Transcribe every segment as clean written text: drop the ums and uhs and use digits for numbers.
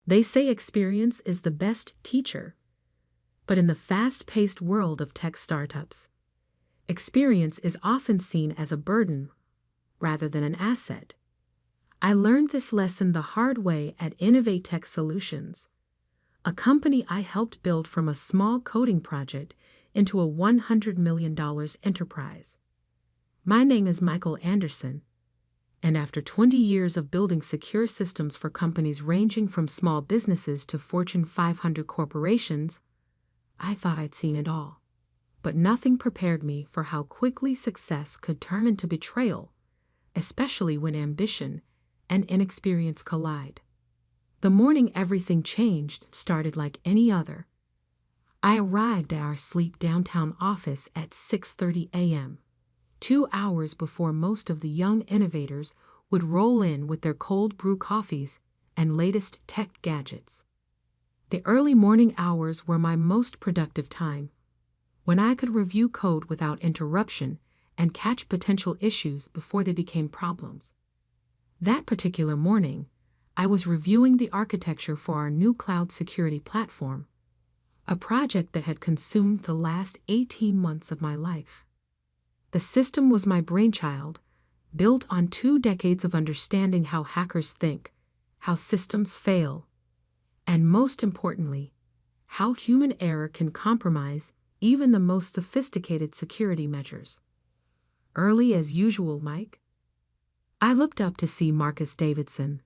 They say experience is the best teacher. But in the fast-paced world of tech startups, experience is often seen as a burden rather than an asset. I learned this lesson the hard way at Innovate Tech Solutions, a company I helped build from a small coding project into a $100 million enterprise. My name is Michael Anderson, and after 20 years of building secure systems for companies ranging from small businesses to Fortune 500 corporations, I thought I'd seen it all. But nothing prepared me for how quickly success could turn into betrayal, especially when ambition and inexperience collide. The morning everything changed started like any other. I arrived at our sleek downtown office at 6:30 a.m., 2 hours before most of the young innovators would roll in with their cold brew coffees and latest tech gadgets. The early morning hours were my most productive time, when I could review code without interruption and catch potential issues before they became problems. That particular morning, I was reviewing the architecture for our new cloud security platform, a project that had consumed the last 18 months of my life. The system was my brainchild, built on 2 decades of understanding how hackers think, how systems fail, and most importantly, how human error can compromise even the most sophisticated security measures. Early as usual, Mike. I looked up to see Marcus Davidson,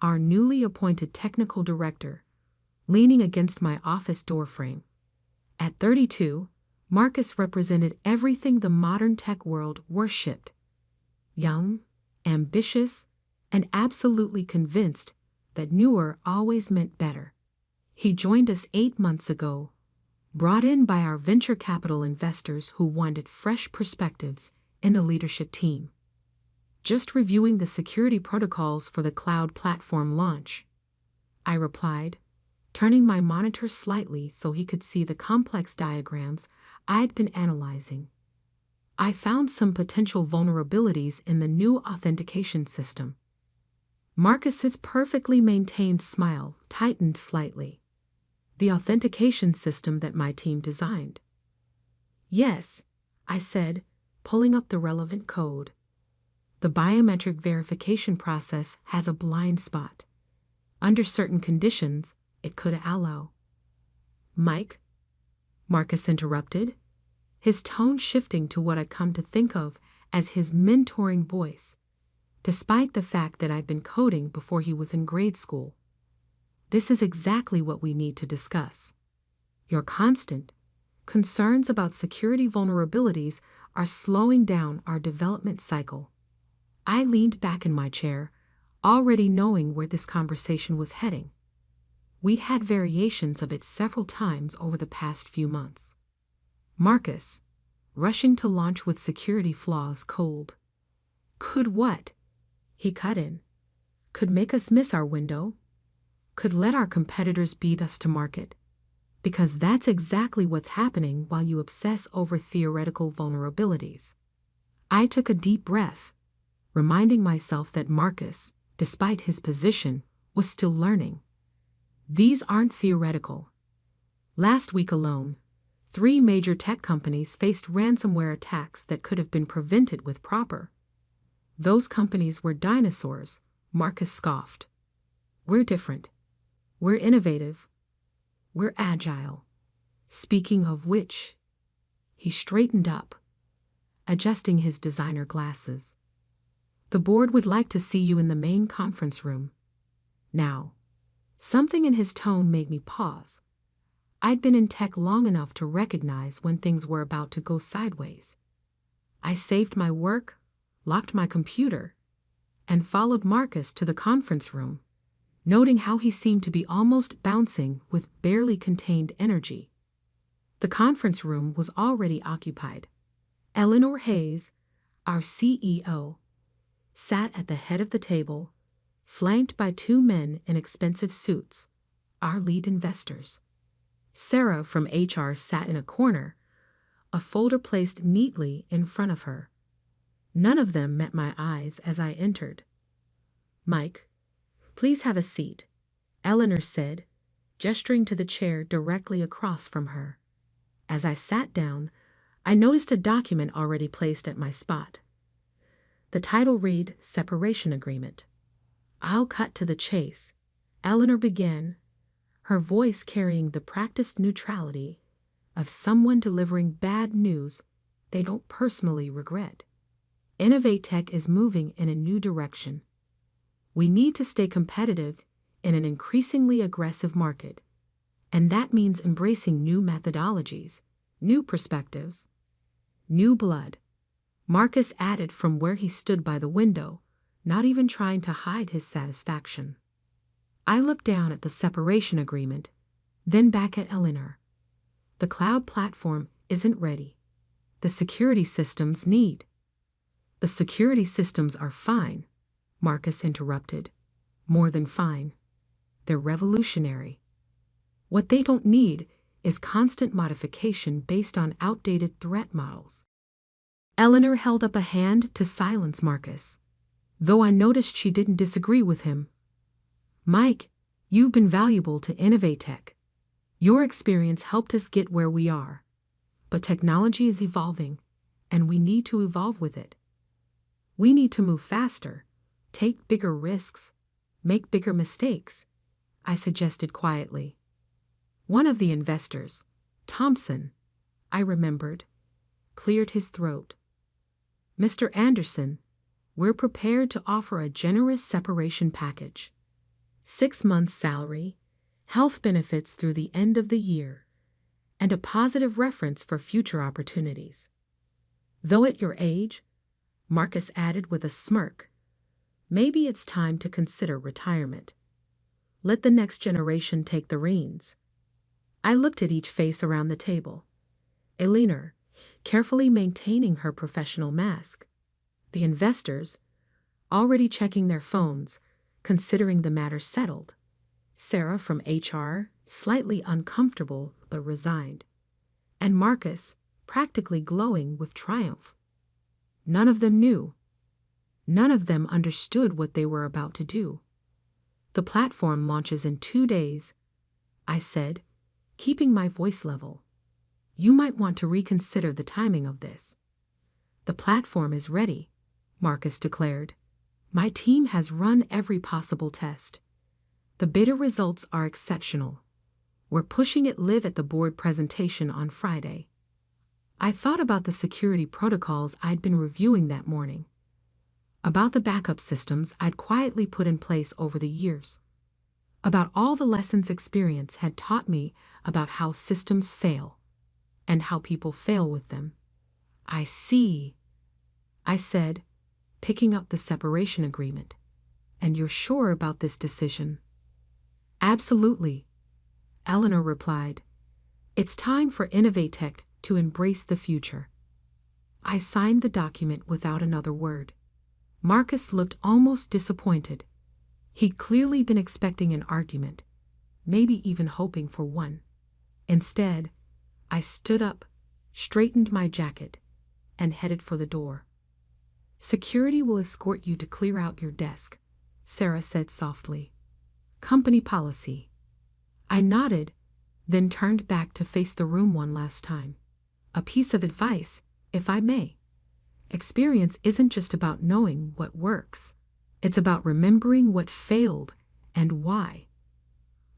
our newly appointed technical director, leaning against my office doorframe. At 32, Marcus represented everything the modern tech world worshipped: young, ambitious, and absolutely convinced that newer always meant better. He joined us 8 months ago, brought in by our venture capital investors who wanted fresh perspectives in the leadership team. Just reviewing the security protocols for the cloud platform launch, I replied, turning my monitor slightly so he could see the complex diagrams I'd been analyzing. I found some potential vulnerabilities in the new authentication system. Marcus's perfectly maintained smile tightened slightly. The authentication system that my team designed. Yes, I said, pulling up the relevant code. The biometric verification process has a blind spot. Under certain conditions, it could allow. Mike, Marcus interrupted, his tone shifting to what I'd come to think of as his mentoring voice, despite the fact that I'd been coding before he was in grade school. This is exactly what we need to discuss. Your constant concerns about security vulnerabilities are slowing down our development cycle. I leaned back in my chair, already knowing where this conversation was heading. We'd had variations of it several times over the past few months. Marcus, rushing to launch with security flaws cold. Could what? He cut in. Could make us miss our window. Could let our competitors beat us to market. Because that's exactly what's happening while you obsess over theoretical vulnerabilities. I took a deep breath, reminding myself that Marcus, despite his position, was still learning. These aren't theoretical. Last week alone, 3 major tech companies faced ransomware attacks that could have been prevented with proper. Those companies were dinosaurs, Marcus scoffed. We're different. We're innovative. We're agile. Speaking of which, he straightened up, adjusting his designer glasses. The board would like to see you in the main conference room. Now, something in his tone made me pause. I'd been in tech long enough to recognize when things were about to go sideways. I saved my work, locked my computer, and followed Marcus to the conference room, noting how he seemed to be almost bouncing with barely contained energy. The conference room was already occupied. Eleanor Hayes, our CEO, sat at the head of the table, flanked by 2 men in expensive suits, our lead investors. Sarah from HR sat in a corner, a folder placed neatly in front of her. None of them met my eyes as I entered. Mike, please have a seat, Eleanor said, gesturing to the chair directly across from her. As I sat down, I noticed a document already placed at my spot. The title read Separation Agreement. I'll cut to the chase, Eleanor began, her voice carrying the practiced neutrality of someone delivering bad news they don't personally regret. Innovate Tech is moving in a new direction. We need to stay competitive in an increasingly aggressive market, and that means embracing new methodologies, new perspectives, new blood. Marcus added from where he stood by the window, not even trying to hide his satisfaction. I looked down at the separation agreement, then back at Eleanor. The cloud platform isn't ready. The security systems need. The security systems are fine, Marcus interrupted. More than fine. They're revolutionary. What they don't need is constant modification based on outdated threat models. Eleanor held up a hand to silence Marcus, though I noticed she didn't disagree with him. Mike, you've been valuable to Innovate Tech. Your experience helped us get where we are. But technology is evolving, and we need to evolve with it. We need to move faster, take bigger risks, make bigger mistakes, I suggested quietly. One of the investors, Thompson, I remembered, cleared his throat. Mr. Anderson, we're prepared to offer a generous separation package. 6 months' salary, health benefits through the end of the year, and a positive reference for future opportunities. Though at your age, Marcus added with a smirk, maybe it's time to consider retirement. Let the next generation take the reins. I looked at each face around the table. Eleanor, carefully maintaining her professional mask. The investors, already checking their phones, considering the matter settled. Sarah from HR, slightly uncomfortable but resigned. And Marcus, practically glowing with triumph. None of them knew. None of them understood what they were about to do. The platform launches in 2 days, I said, keeping my voice level. You might want to reconsider the timing of this. The platform is ready, Marcus declared. My team has run every possible test. The beta results are exceptional. We're pushing it live at the board presentation on Friday. I thought about the security protocols I'd been reviewing that morning, about the backup systems I'd quietly put in place over the years, about all the lessons experience had taught me about how systems fail and how people fail with them. I see, I said, picking up the separation agreement. And you're sure about this decision? Absolutely, Eleanor replied. It's time for Innovate Tech to embrace the future. I signed the document without another word. Marcus looked almost disappointed. He'd clearly been expecting an argument, maybe even hoping for one. Instead, I stood up, straightened my jacket, and headed for the door. Security will escort you to clear out your desk, Sarah said softly. Company policy. I nodded, then turned back to face the room one last time. A piece of advice, if I may. Experience isn't just about knowing what works. It's about remembering what failed and why.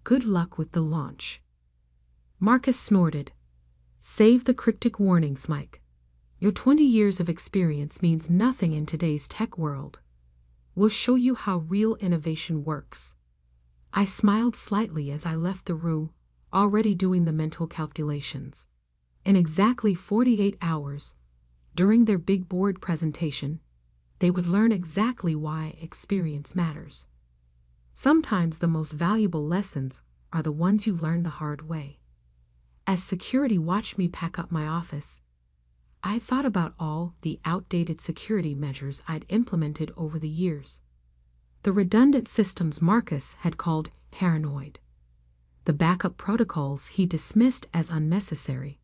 Good luck with the launch. Marcus snorted. Save the cryptic warnings, Mike. Your 20 years of experience means nothing in today's tech world. We'll show you how real innovation works. I smiled slightly as I left the room, already doing the mental calculations. In exactly 48 hours, during their big board presentation, they would learn exactly why experience matters. Sometimes the most valuable lessons are the ones you learn the hard way. As security watched me pack up my office, I thought about all the outdated security measures I'd implemented over the years. The redundant systems Marcus had called paranoid. The backup protocols he dismissed as unnecessary.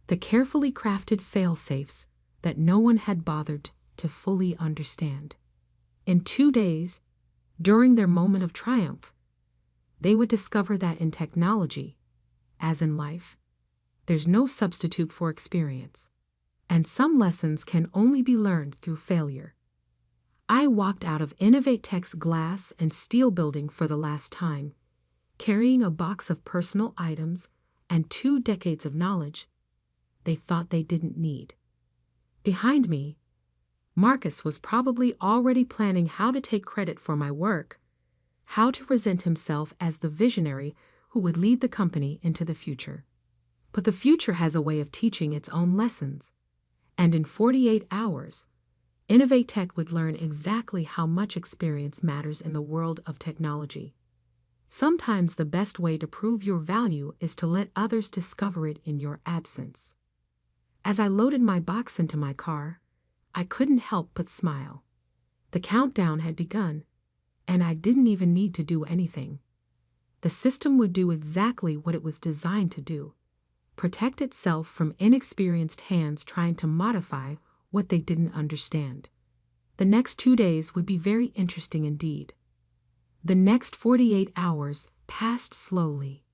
The carefully crafted fail-safes that no one had bothered to fully understand. In 2 days, during their moment of triumph, they would discover that in technology, as in life, there's no substitute for experience, and some lessons can only be learned through failure. I walked out of Innovate Tech's glass and steel building for the last time, carrying a box of personal items and 2 decades of knowledge they thought they didn't need. Behind me, Marcus was probably already planning how to take credit for my work, how to present himself as the visionary who would lead the company into the future. But the future has a way of teaching its own lessons, and in 48 hours, Innovate Tech would learn exactly how much experience matters in the world of technology. Sometimes the best way to prove your value is to let others discover it in your absence. As I loaded my box into my car, I couldn't help but smile. The countdown had begun, and I didn't even need to do anything. The system would do exactly what it was designed to do: protect itself from inexperienced hands trying to modify what they didn't understand. The next 2 days would be very interesting indeed. The next 48 hours passed slowly.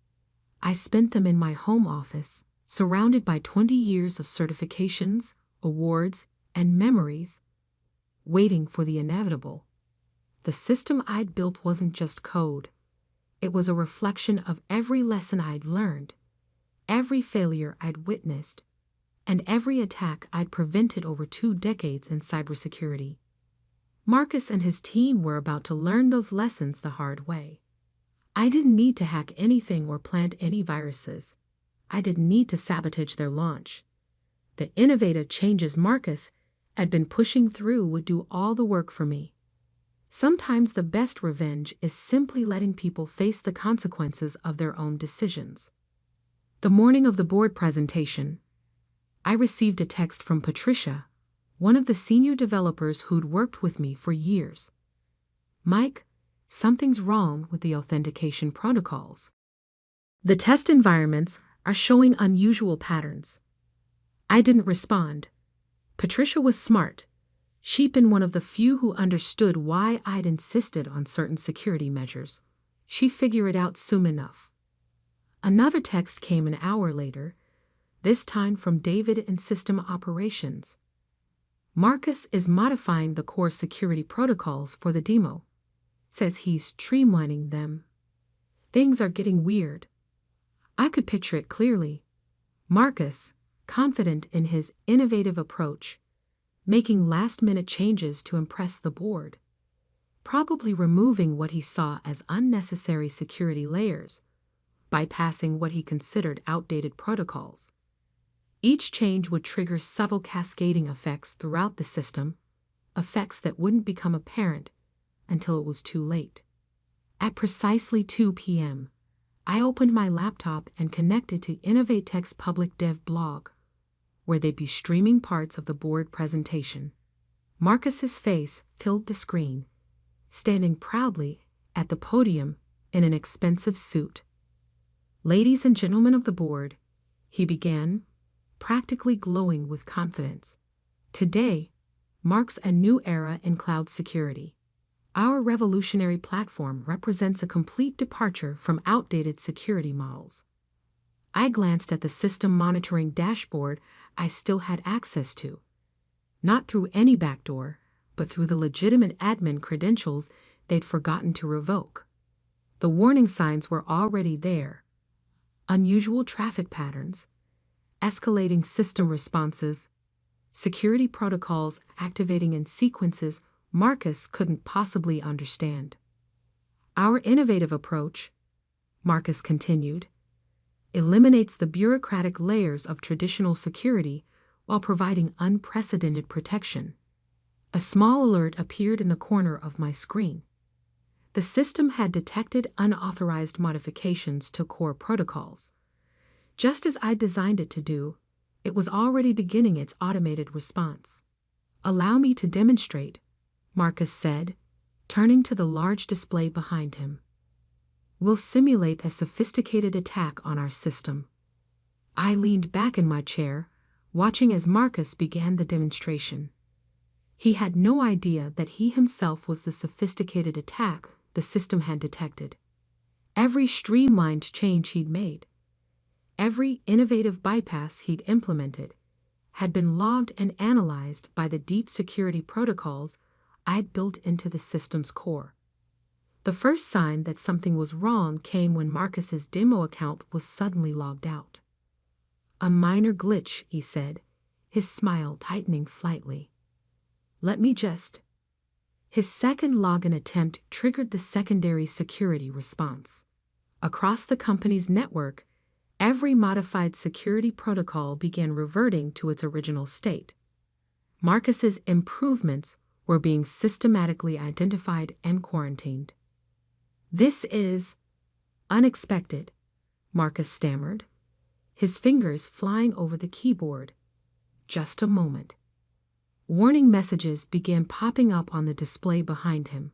I spent them in my home office, surrounded by 20 years of certifications, awards, and memories, waiting for the inevitable. The system I'd built wasn't just code. It was a reflection of every lesson I'd learned, every failure I'd witnessed, and every attack I'd prevented over 2 decades in cybersecurity. Marcus and his team were about to learn those lessons the hard way. I didn't need to hack anything or plant any viruses. I didn't need to sabotage their launch. The innovative changes Marcus had been pushing through would do all the work for me. Sometimes the best revenge is simply letting people face the consequences of their own decisions. The morning of the board presentation, I received a text from Patricia, one of the senior developers who'd worked with me for years. "Mike, something's wrong with the authentication protocols. The test environments are showing unusual patterns." I didn't respond. Patricia was smart. She'd been one of the few who understood why I'd insisted on certain security measures. She'd figure it out soon enough. Another text came an hour later, this time from David in System Operations. "Marcus is modifying the core security protocols for the demo. Says he's streamlining them. Things are getting weird." I could picture it clearly. Marcus, confident in his innovative approach, making last-minute changes to impress the board, probably removing what he saw as unnecessary security layers, bypassing what he considered outdated protocols. Each change would trigger subtle cascading effects throughout the system, effects that wouldn't become apparent until it was too late. At precisely 2 p.m., I opened my laptop and connected to Innovate Tech's public dev blog, where they'd be streaming parts of the board presentation. Marcus's face filled the screen, standing proudly at the podium in an expensive suit. "Ladies and gentlemen of the board," he began, practically glowing with confidence, "today marks a new era in cloud security. Our revolutionary platform represents a complete departure from outdated security models." I glanced at the system monitoring dashboard I still had access to, not through any backdoor, but through the legitimate admin credentials they'd forgotten to revoke. The warning signs were already there: unusual traffic patterns, escalating system responses, security protocols activating in sequences Marcus couldn't possibly understand. "Our innovative approach," Marcus continued, "eliminates the bureaucratic layers of traditional security while providing unprecedented protection." A small alert appeared in the corner of my screen. The system had detected unauthorized modifications to core protocols. Just as I designed it to do, it was already beginning its automated response. "Allow me to demonstrate," Marcus said, turning to the large display behind him. "We'll simulate a sophisticated attack on our system." I leaned back in my chair, watching as Marcus began the demonstration. He had no idea that he himself was the sophisticated attack the system had detected. Every streamlined change he'd made, every innovative bypass he'd implemented, had been logged and analyzed by the deep security protocols I'd built into the system's core. The first sign that something was wrong came when Marcus's demo account was suddenly logged out. "A minor glitch," he said, his smile tightening slightly. "Let me just—" His second login attempt triggered the secondary security response. Across the company's network, every modified security protocol began reverting to its original state. Marcus's improvements were being systematically identified and quarantined. "This is unexpected," Marcus stammered, his fingers flying over the keyboard. "Just a moment." Warning messages began popping up on the display behind him.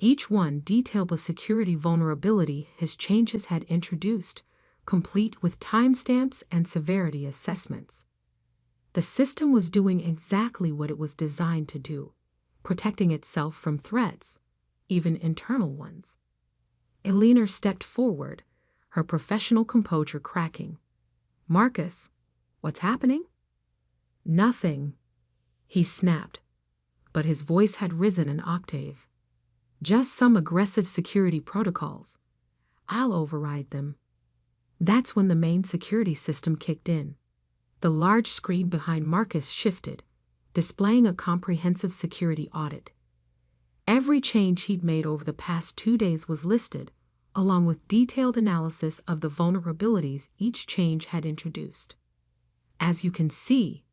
Each one detailed the security vulnerability his changes had introduced, complete with timestamps and severity assessments. The system was doing exactly what it was designed to do, protecting itself from threats, even internal ones. Eleanor stepped forward, her professional composure cracking. "Marcus, what's happening?" "Nothing," he snapped, but his voice had risen an octave. "Just some aggressive security protocols. I'll override them." That's when the main security system kicked in. The large screen behind Marcus shifted, displaying a comprehensive security audit. Every change he'd made over the past 2 days was listed, along with detailed analysis of the vulnerabilities each change had introduced. "As you can see,"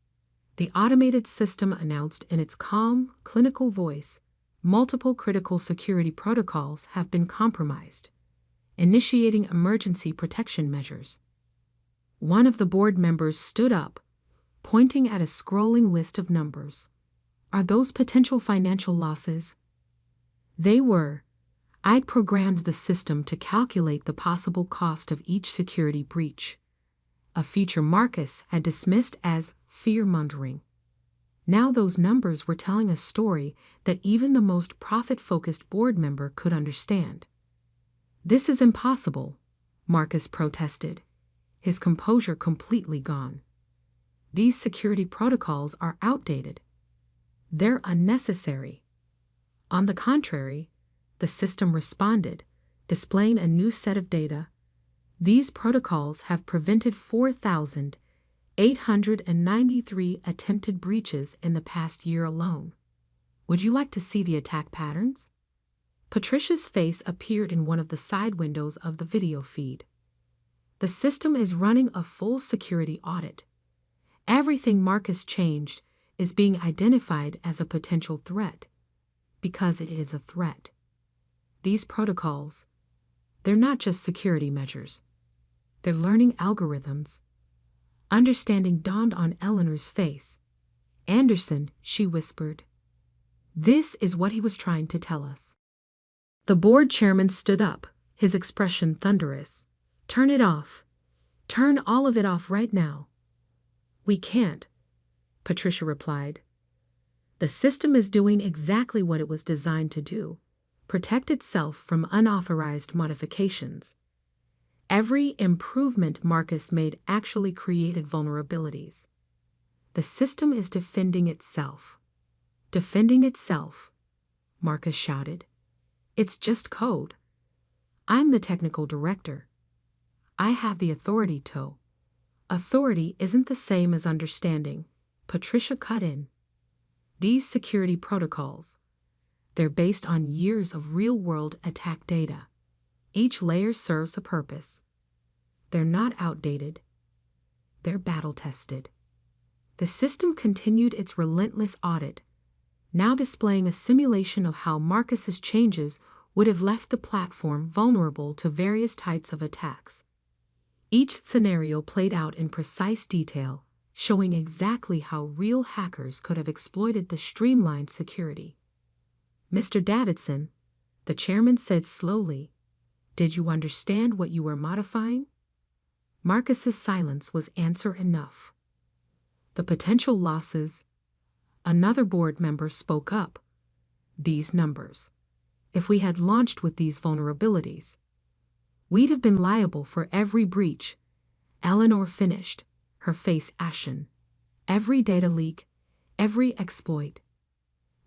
the automated system announced in its calm, clinical voice, "multiple critical security protocols have been compromised, initiating emergency protection measures." One of the board members stood up, pointing at a scrolling list of numbers. "Are those potential financial losses?" They were. I'd programmed the system to calculate the possible cost of each security breach, a feature Marcus had dismissed as fear-mongering. Now those numbers were telling a story that even the most profit-focused board member could understand. "This is impossible," Marcus protested, his composure completely gone. "These security protocols are outdated. They're unnecessary." On the contrary, the system responded, displaying a new set of data. "These protocols have prevented 4,893 attempted breaches in the past year alone. Would you like to see the attack patterns?" Patricia's face appeared in one of the side windows of the video feed. "The system is running a full security audit. Everything Marcus changed is being identified as a potential threat, because it is a threat. These protocols, they're not just security measures. They're learning algorithms." Understanding dawned on Eleanor's face. "Anderson," she whispered. "This is what he was trying to tell us." The board chairman stood up, his expression thunderous. "Turn it off. Turn all of it off right now." "We can't," Patricia replied. "The system is doing exactly what it was designed to do, protect itself from unauthorized modifications. Every improvement Marcus made actually created vulnerabilities. The system is defending itself." "Defending itself," Marcus shouted. "It's just code. I'm the technical director. I have the authority to." "Authority isn't the same as understanding," Patricia cut in. "These security protocols, they're based on years of real-world attack data. Each layer serves a purpose. They're not outdated. They're battle-tested." The system continued its relentless audit, now displaying a simulation of how Marcus's changes would have left the platform vulnerable to various types of attacks. Each scenario played out in precise detail, showing exactly how real hackers could have exploited the streamlined security. "Mr. Davidson," the chairman said slowly, "did you understand what you were modifying?" Marcus's silence was answer enough. "The potential losses," another board member spoke up. "These numbers. If we had launched with these vulnerabilities, We'd have been liable for every breach. Eleanor finished, her face ashen. Every data leak, every exploit.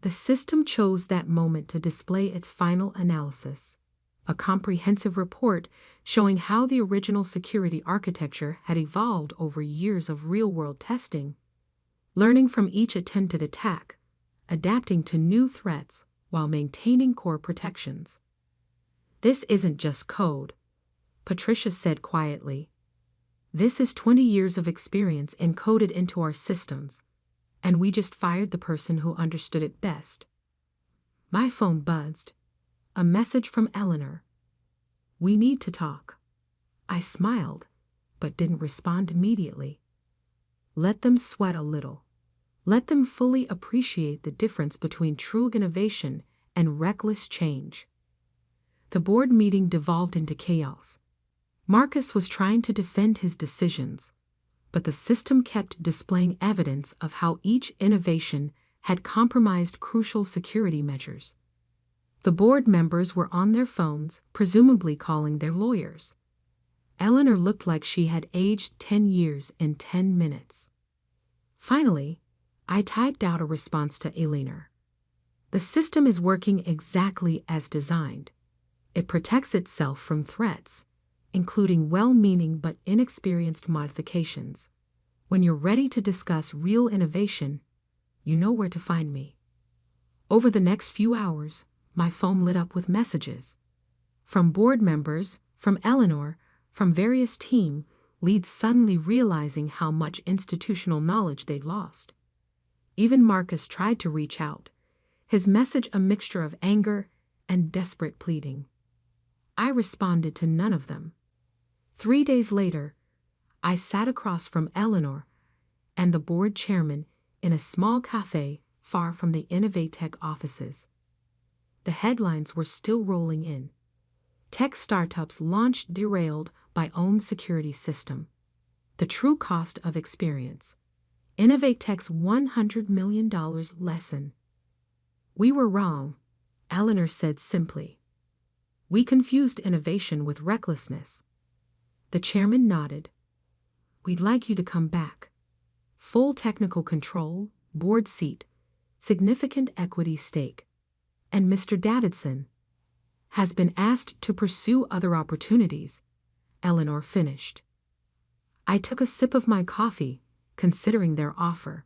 The system chose that moment to display its final analysis, a comprehensive report showing how the original security architecture had evolved over years of real-world testing, learning from each attempted attack, adapting to new threats while maintaining core protections. "This isn't just code," Patricia said quietly. "This is 20 years of experience encoded into our systems, and we just fired the person who understood it best." My phone buzzed. A message from Eleanor. "We need to talk." I smiled, but didn't respond immediately. Let them sweat a little. Let them fully appreciate the difference between true innovation and reckless change. The board meeting devolved into chaos. Marcus was trying to defend his decisions, but the system kept displaying evidence of how each innovation had compromised crucial security measures. The board members were on their phones, presumably calling their lawyers. Eleanor looked like she had aged 10 years in 10 minutes. Finally, I typed out a response to Eleanor. "The system is working exactly as designed. It protects itself from threats, including well-meaning but inexperienced modifications. When you're ready to discuss real innovation, you know where to find me." Over the next few hours, my phone lit up with messages. From board members, from Eleanor, from various team leads suddenly realizing how much institutional knowledge they'd lost. Even Marcus tried to reach out, his message a mixture of anger and desperate pleading. I responded to none of them. 3 days later, I sat across from Eleanor and the board chairman in a small cafe far from the Innovatech offices. The headlines were still rolling in. Tech startups launched derailed by own security system. The true cost of experience. Innovatech's $100 million lesson. "We were wrong," Eleanor said simply. "We confused innovation with recklessness." The chairman nodded. "We'd like you to come back. Full technical control, board seat, significant equity stake. And Mr. Davidson has been asked to pursue other opportunities," Eleanor finished. I took a sip of my coffee, considering their offer.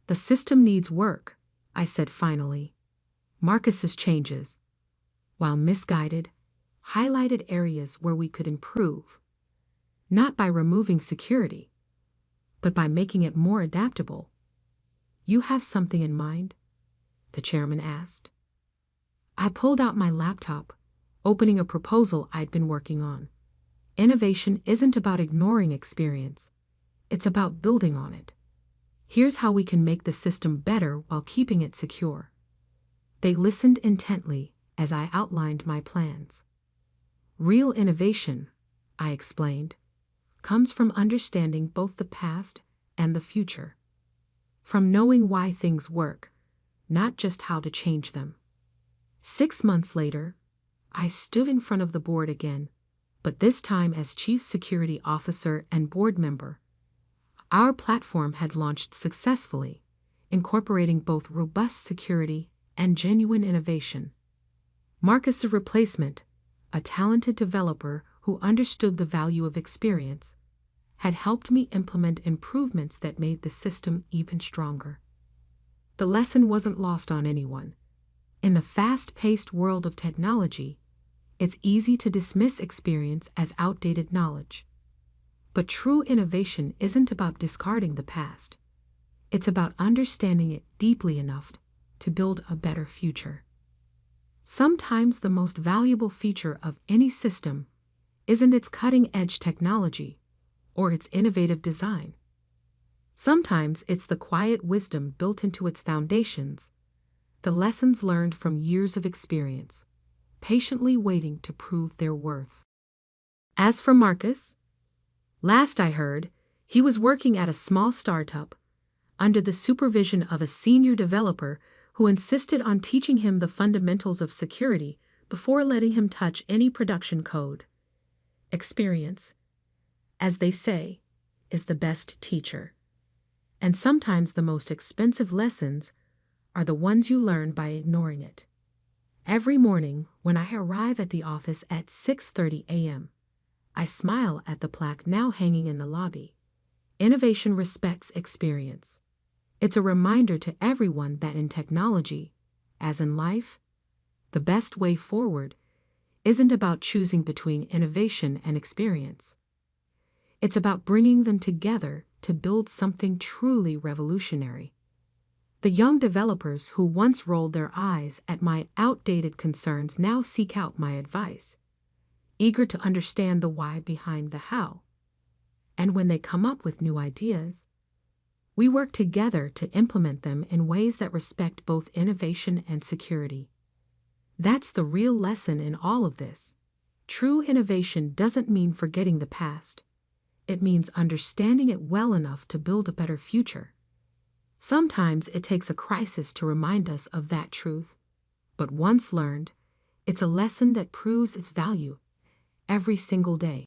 "The system needs work," I said finally. Marcus's changes, while misguided, highlighted areas where we could improve. Not by removing security, but by making it more adaptable. "You have something in mind?" the chairman asked. I pulled out my laptop, opening a proposal I'd been working on. Innovation isn't about ignoring experience. It's about building on it. Here's how we can make the system better while keeping it secure. They listened intently as I outlined my plans. "Real innovation," I explained, "comes from understanding both the past and the future. From knowing why things work, not just how to change them." 6 months later, I stood in front of the board again, but this time as Chief Security Officer and board member. Our platform had launched successfully, incorporating both robust security and genuine innovation. Marcus' replacement, a talented developer who understood the value of experience, had helped me implement improvements that made the system even stronger. The lesson wasn't lost on anyone. In the fast-paced world of technology, it's easy to dismiss experience as outdated knowledge. But true innovation isn't about discarding the past. It's about understanding it deeply enough to build a better future. Sometimes the most valuable feature of any system isn't its cutting-edge technology or its innovative design. Sometimes it's the quiet wisdom built into its foundations, the lessons learned from years of experience, patiently waiting to prove their worth. As for Marcus, last I heard, he was working at a small startup under the supervision of a senior developer who insisted on teaching him the fundamentals of security before letting him touch any production code. Experience, as they say, is the best teacher. And sometimes the most expensive lessons are the ones you learn by ignoring it. Every morning when I arrive at the office at 6:30 a.m., I smile at the plaque now hanging in the lobby. Innovation respects experience. It's a reminder to everyone that in technology, as in life, the best way forward isn't about choosing between innovation and experience. It's about bringing them together to build something truly revolutionary. The young developers who once rolled their eyes at my outdated concerns now seek out my advice, eager to understand the why behind the how. And when they come up with new ideas, we work together to implement them in ways that respect both innovation and security. That's the real lesson in all of this. True innovation doesn't mean forgetting the past. It means understanding it well enough to build a better future. Sometimes it takes a crisis to remind us of that truth, but once learned, it's a lesson that proves its value every single day.